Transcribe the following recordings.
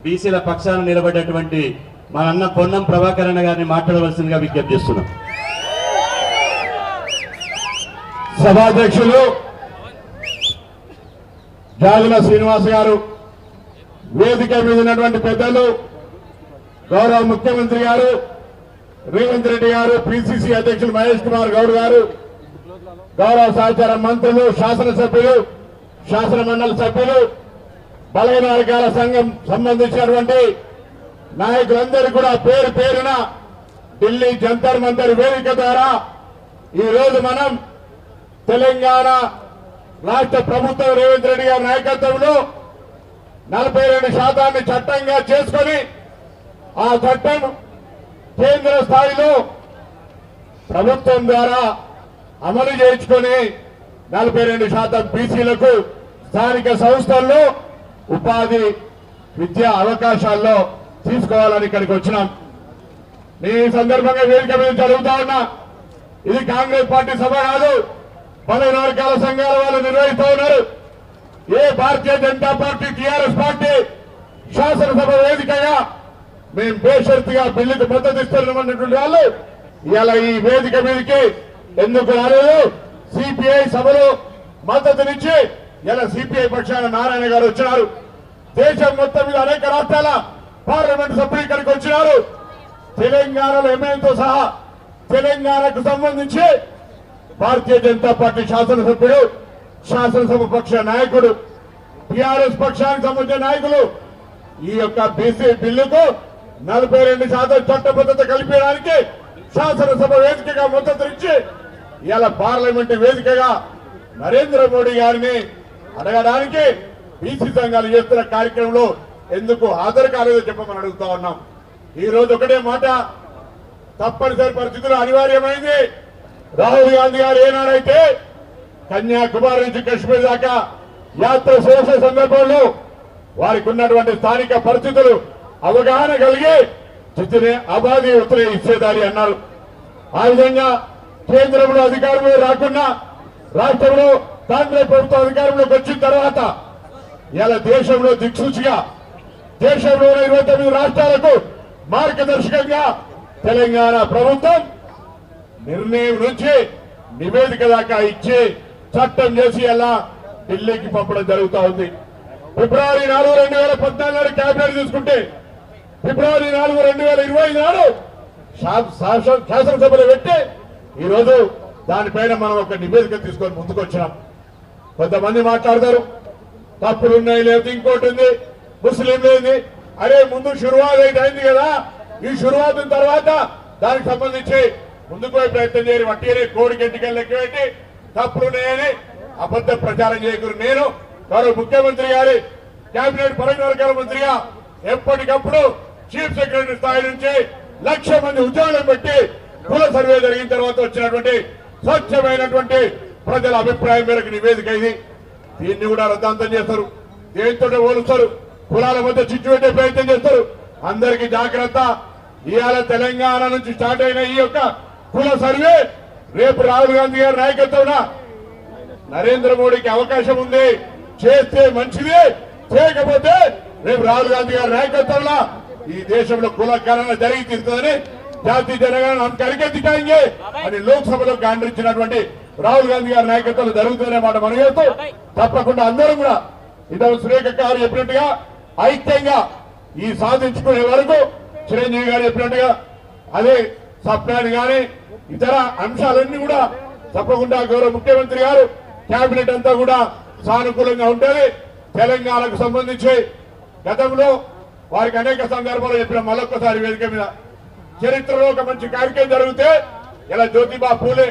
బీసీల పక్షాన నిలబడేటువంటి మన అన్న పొన్నం ప్రభాకర్ అన్న గారిని మాట్లాడవలసిందిగా విజ్ఞప్తి చేస్తున్నాం. సభాధ్యక్షులు జాగుల శ్రీనివాస్ గారు, వేదిక మీద ఉన్నటువంటి పెద్దలు, గౌరవ ముఖ్యమంత్రి గారు రేవంత్ రెడ్డి గారు, పిసిసి అధ్యక్షులు మహేష్ కుమార్ గౌడ్ గారు, గౌరవ సహచార మంత్రులు, శాసనసభ్యులు, శాసన మండలి సభ్యులు, బలహీన వర్గాల సంఘం సంబంధించినటువంటి నాయకులందరూ కూడా పేరు పేరున ఢిల్లీ జంతర్ మంతర్ వేదిక ద్వారా ఈ రోజు మనం తెలంగాణ రాష్ట్ర ప్రభుత్వం రేవంత్ రెడ్డి గారి నాయకత్వంలో 42% చట్టంగా చేసుకొని ఆ చట్టం కేంద్ర స్థాయిలో ప్రభుత్వం ద్వారా అమలు చేయించుకొని 42% బీసీలకు స్థానిక సంస్థల్లో ఉపాధి విద్యా అవకాశాల్లో తీసుకోవాలని ఇక్కడికి వచ్చినాం. ఈ సందర్భంగా వేదిక మీద జరుగుతా ఉన్నా, ఇది కాంగ్రెస్ పార్టీ సభ కాదు, బలహీన వర్గాల సంఘాల వాళ్ళు నిర్వహిస్తూ ఉన్నారు. ఏ Bharatiya Janata party, TRS party శాసనసభ వేదికగా మేము బేషరతుగా బిల్లుకు మద్దతు ఇస్తున్నటువంటి వాళ్ళు ఇలా ఈ వేదిక మీదకి ఎందుకు రాలేదు? సిపిఐ సభలో మద్దతునిచ్చి ఇలా సిపిఐ పక్షాన నారాయణ గారు వచ్చినారు. దేశం మొత్తం మీద అనేక రాష్ట్రాల పార్లమెంట్ సభ్యులు ఇక్కడికి వచ్చినారు. తెలంగాణలో ఎంఐఎంతో సహా తెలంగాణకు సంబంధించి భారతీయ జనతా పార్టీ శాసనసభ్యుడు, శాసనసభ పక్ష నాయకుడు, టీఆర్ఎస్ పక్షానికి సంబంధించిన నాయకులు ఈ యొక్క బీసీ బిల్లుకు 42% చట్టబద్ధత కల్పించడానికి శాసనసభ వేదికగా మద్దతునిచ్చి ఇలా పార్లమెంటు వేదికగా నరేంద్ర మోడీ గారిని అడగడానికి బీసీ సంఘాలు చేస్తున్న కార్యక్రమంలో ఎందుకు హాజరు కాలేదో చెప్పమని అడుగుతా ఉన్నాం. ఈ రోజు ఒకటే మాట, తప్పనిసరి పరిస్థితులు అనివార్యమైంది. రాహుల్ గాంధీ గారు ఏనాడైతే కన్యాకుమారి నుంచి కాశ్మీర్ దాకా యాత్ర చేసే సందర్భంలో వారికి ఉన్నటువంటి స్థానిక పరిస్థితులు అవగాహన కలిగి జితనే ఆబాదీ ఉత్తరే ఇచ్చేదారి అన్నారు. ఆ విధంగా కేంద్రంలో అధికారంలో రాకుండా రాష్ట్రంలో కాంగ్రెస్ ప్రభుత్వం అధికారంలోకి వచ్చిన తర్వాత ఇలా దేశంలో దిక్సూచిగా దేశంలోని 29 రాష్ట్రాలకు మార్గదర్శకంగా తెలంగాణ ప్రభుత్వం నిర్ణయం నుంచి నివేదిక దాకా ఇచ్చి చట్టం చేసి అలా ఢిల్లీకి పంపడం జరుగుతూ ఉంది. ఫిబ్రవరి 4, 2014 నాడు కేబినెట్ తీసుకుంటే ఫిబ్రవరి 4, 2020 నాడు శాసనసభలో పెట్టి ఈరోజు దానిపైన మనం ఒక నివేదిక తీసుకొని ముందుకు వచ్చినాం. కొంతమంది మాట్లాడతారు, తప్పులున్నాయి, లేదు ఇంకోటి ఉంది, ముస్లిం లేని. అరే ముందు షురువాత్ అయితే అయింది కదా, ఈ షురువాత్ తర్వాత దానికి సంబంధించి ముందుకు పోయి ప్రయత్నం చేయరు. వట్టినే కోడికి ఎన్నికలు లెక్క పెట్టి తప్పులున్నాయని అబద్ధ ప్రచారం చేయకూరు. నేను గౌరవ ముఖ్యమంత్రి గారి కేబినెట్ బలహీన వర్గాల మంత్రిగా ఎప్పటికప్పుడు చీఫ్ సెక్రటరీ స్థాయి నుంచి 1,00,000 మంది ఉద్యోగులను పెట్టి కుల సర్వే జరిగిన తర్వాత వచ్చినటువంటి స్వచ్ఛమైనటువంటి ప్రజల అభిప్రాయం మేరకు నివేదిక ఇది. దీన్ని కూడా రద్దాంతం చేస్తారు, దేనితో పోలుస్తారు, కులాల మధ్య చిచ్చు పెట్టే ప్రయత్నం చేస్తారు. అందరికీ జాగ్రత్త. ఇవాళ తెలంగాణ నుంచి స్టార్ట్ అయిన ఈ యొక్క కుల సర్వే రేపు రాహుల్ గాంధీ గారి నాయకత్వంలో నరేంద్ర మోడీకి అవకాశం ఉంది. చేస్తే మంచిది, చేయకపోతే రేపు రాహుల్ గాంధీ గారి నాయకత్వంలో ఈ దేశంలో కుల గణన జరిగి తీస్తుందని జాతీయ జనగణన हम करके दिखाएंगे అని లోక్సభలో గాండ్రించినటువంటి రాహుల్ గాంధీ గారి నాయకత్వంలో జరుగుతుందనే మాట మనం చేస్తూ తప్పకుండా అందరం కూడా ఇదవ సురేఖ గారు చెప్పినట్టుగా ఐక్యంగా ఈ సాధించుకునే వరకు చిరంజీవి గారు చెప్పినట్టుగా అదే సప్లాన్ గాని ఇతర అంశాలన్నీ కూడా తప్పకుండా గౌరవ ముఖ్యమంత్రి గారు కేబినెట్ అంతా కూడా సానుకూలంగా ఉంటుంది. తెలంగాణకు సంబంధించి గతంలో వారికి అనేక సందర్భాలు చెప్పిన మరొకసారి వేదిక మీద చరిత్రలో ఒక మంచి కార్యక్రమం జరిగితే ఇలా జ్యోతిబా పూలే,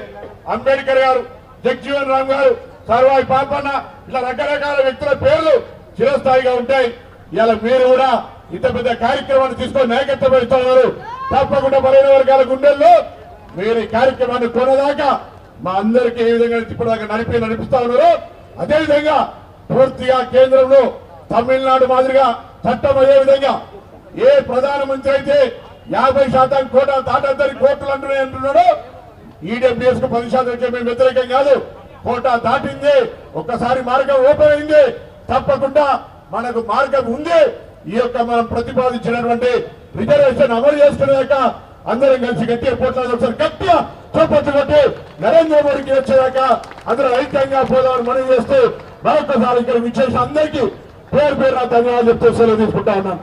అంబేద్కర్ గారు, జగజీవన్ రామ్ గారు, సర్వాయి పాపన్న ఇలా రకరకాల వ్యక్తుల పేర్లు చిరస్థాయిగా ఉంటాయి. ఇలా మీరు కూడా ఇంత పెద్ద కార్యక్రమాన్ని తీసుకొని నాయకత్వం వహిస్తున్నారు. తప్పకుండా బలహీన వర్గాల గుండెల్లో మీరు ఈ కార్యక్రమాన్ని కొనదాకా మా అందరికీ ఏ విధంగా ఇప్పటిదాకా నడిపిస్తా ఉన్నారు. అదేవిధంగా పూర్తిగా కేంద్రంలో తమిళనాడు మాదిరిగా చట్టం అదే విధంగా ఏ ప్రధానమంత్రి అయితే 50% కోటా దాటని కోర్టులు అంటున్నాడు, ఈడబ్ల్యూఎస్ కు 10% మేము వ్యతిరేకం కాదు. కోటా దాటింది, ఒక్కసారి మార్గం ఓపెన్ అయింది, తప్పకుండా మనకు మార్గం ఉంది. ఈ యొక్క మనం ప్రతిపాదించినటువంటి రిజర్వేషన్ అమలు చేసుకునేదాక అందరం కలిసి గట్టిగా పోట్లాడు. ఒకసారి గట్టిగా చోపట్లు కొట్టి నరేంద్ర మోడీకి వచ్చేదాకా అందరూ ఐక్యంగా పోదామని మనవి చేస్తూ మరొకసారి ఇక్కడ విచ్చేసిన అందరికీ పేరు పేరు ధన్యవాదాలు చెప్తూ సెలవు తీసుకుంటా ఉన్నాను.